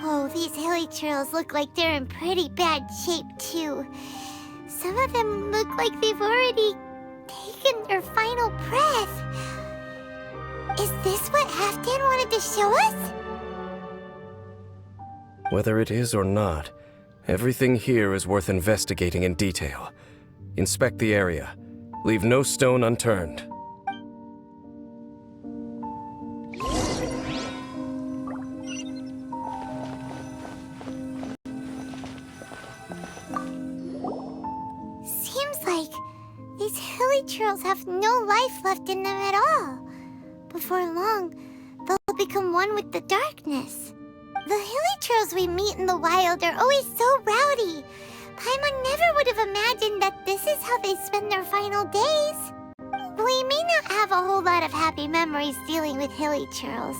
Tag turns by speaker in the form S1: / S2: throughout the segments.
S1: Oh, these hilly churls look like they're in pretty bad shape, too. Some of them look like they've already taken their final breath. Is this what Halfdan wanted to show us?
S2: Whether it is or not, everything here is worth investigating in detail. Inspect the area. Leave no stone unturned.
S1: Seems like these hilly churls have no life left in them at all. Before long, they'll become one with the darkness. The hilly churls we meet in the wild are always so rowdy. Paimon never would have imagined that this is how they spend their final days. We may not have a whole lot of happy memories dealing with hilly churls,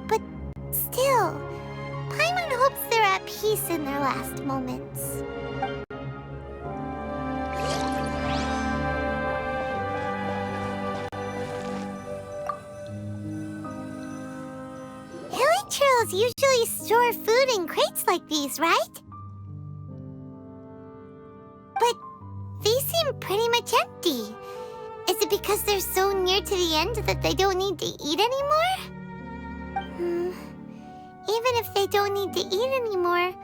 S1: but still, Paimon hopes they're at peace in their last moments. Hilly churls usually store food in crates like these, right? But these seem pretty much empty. Is it because they're so near to the end that they don't need to eat anymore? Even if they don't need to eat anymore,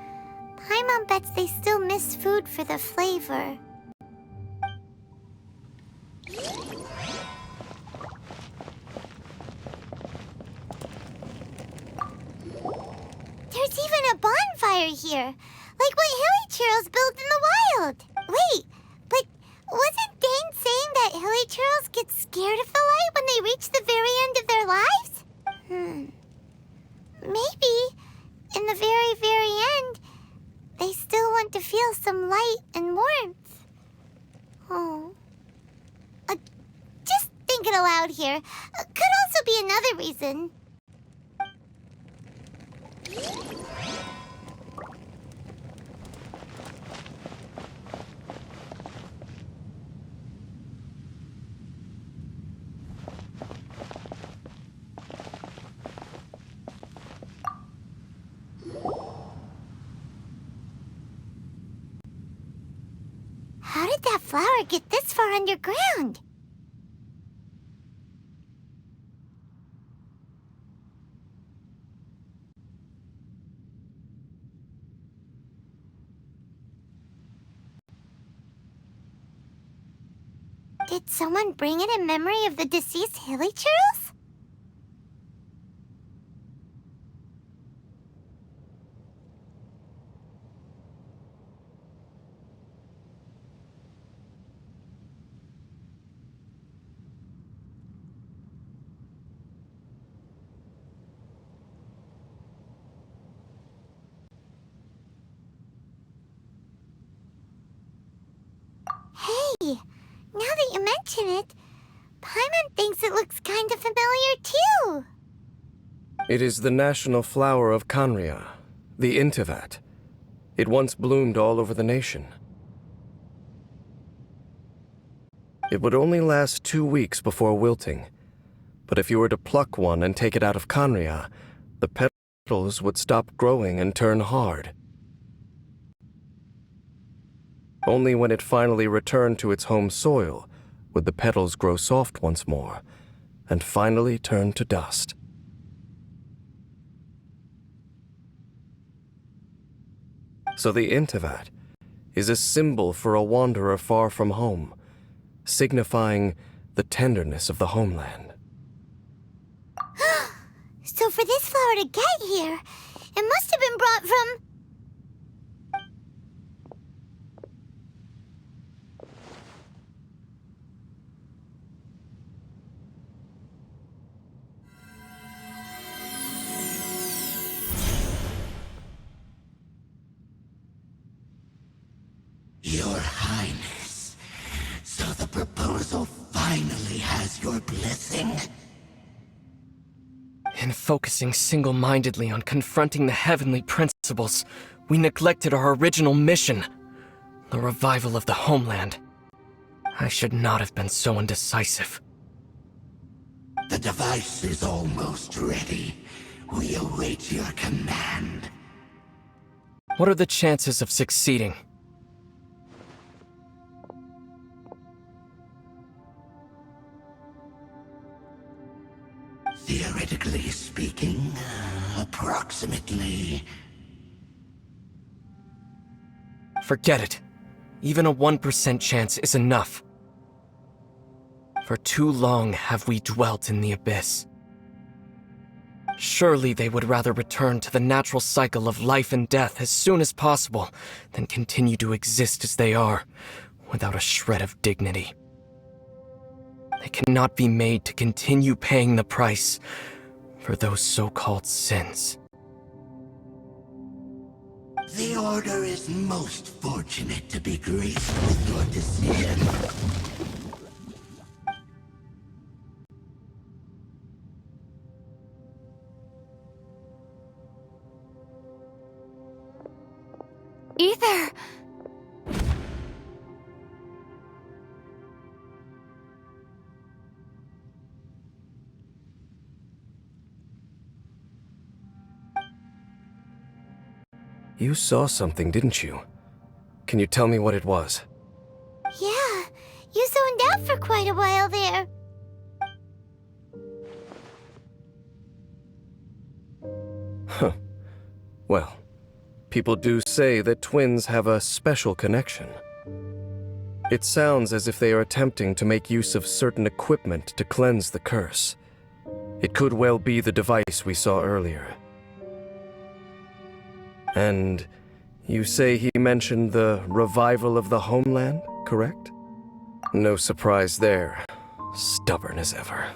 S1: Paimon bets they still miss food for the flavor. There's even a bonfire here, like what hilly churls build in the wild. Wait, but wasn't Dane saying that hilly churls get scared of the light when they reach the very end of their lives? Maybe, in the very, very end, they still want to feel some light and warmth. Oh. Just thinking aloud here. Could also be another reason. How did that flower get this far underground? Did someone bring it in memory of the deceased hilly churls? Hey! Now that you mention it, Paimon thinks it looks kind of familiar too.
S2: It is the national flower of Khaenri'ah, the Intivat. It once bloomed all over the nation. It would only last 2 weeks before wilting, but if you were to pluck one and take it out of Khaenri'ah, the petals would stop growing and turn hard. Only when it finally returned to its home soil would the petals grow soft once more, and finally turn to dust. So the Intivat is a symbol for a wanderer far from home, signifying the tenderness of the homeland.
S1: So for this flower to get here, it must have been brought from...
S3: Your Highness, so the proposal finally has your blessing?
S4: In focusing single-mindedly on confronting the heavenly principles, we neglected our original mission, the revival of the homeland. I should not have been so indecisive.
S3: The device is almost ready. We await your command.
S4: What are the chances of succeeding?
S3: Theoretically speaking, approximately.
S4: Forget it. Even a 1% chance is enough. For too long have we dwelt in the Abyss. Surely they would rather return to the natural cycle of life and death as soon as possible than continue to exist as they are, without a shred of dignity. They cannot be made to continue paying the price for those so-called sins.
S3: The Order is most fortunate to be graced with your decision.
S1: Aether!
S2: You saw something, didn't you? Can you tell me what it was?
S1: Yeah, you zoned out for quite a while there.
S2: Huh. Well, people do say that twins have a special connection. It sounds as if they are attempting to make use of certain equipment to cleanse the curse. It could well be the device we saw earlier. And you say he mentioned the revival of the homeland, correct? No surprise there. Stubborn as ever.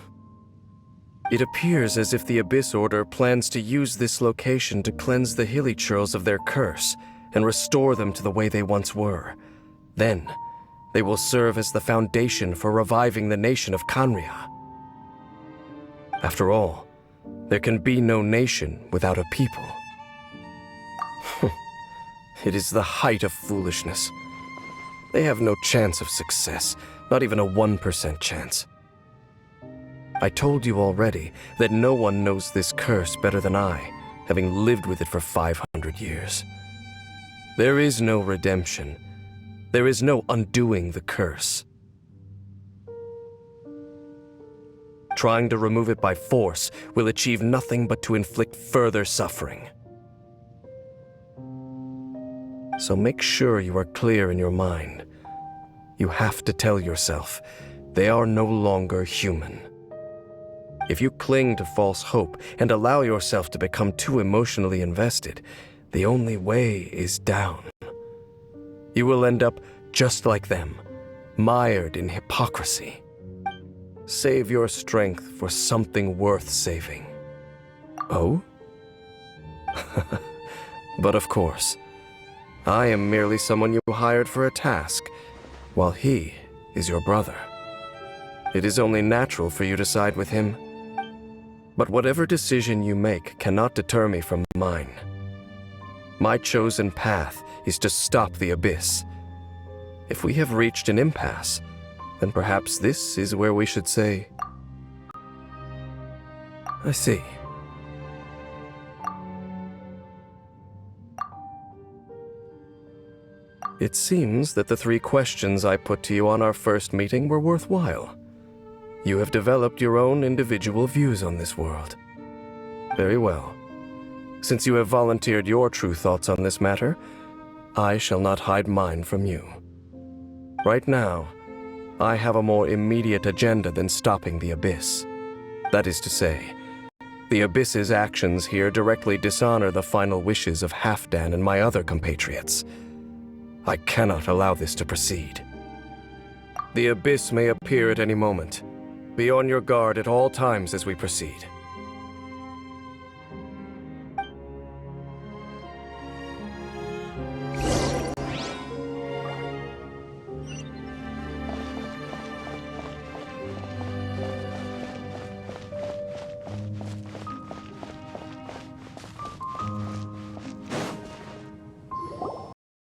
S2: It appears as if the Abyss Order plans to use this location to cleanse the hilly churls of their curse and restore them to the way they once were. Then, they will serve as the foundation for reviving the nation of Khaenri'ah. After all, there can be no nation without a people. It is the height of foolishness. They have no chance of success, not even a 1% chance. I told you already that no one knows this curse better than I, having lived with it for 500 years. There is no redemption. There is no undoing the curse. Trying to remove it by force will achieve nothing but to inflict further suffering. So make sure you are clear in your mind. You have to tell yourself, they are no longer human. If you cling to false hope and allow yourself to become too emotionally invested, the only way is down. You will end up just like them, mired in hypocrisy. Save your strength for something worth saving. Oh? But of course, I am merely someone you hired for a task, while he is your brother. It is only natural for you to side with him. But whatever decision you make cannot deter me from mine. My chosen path is to stop the Abyss. If we have reached an impasse, then perhaps this is where we should say, I see. It seems that the 3 questions I put to you on our first meeting were worthwhile. You have developed your own individual views on this world. Very well. Since you have volunteered your true thoughts on this matter, I shall not hide mine from you. Right now, I have a more immediate agenda than stopping the Abyss. That is to say, the Abyss's actions here directly dishonor the final wishes of Halfdan and my other compatriots. I cannot allow this to proceed. The Abyss may appear at any moment. Be on your guard at all times as we proceed.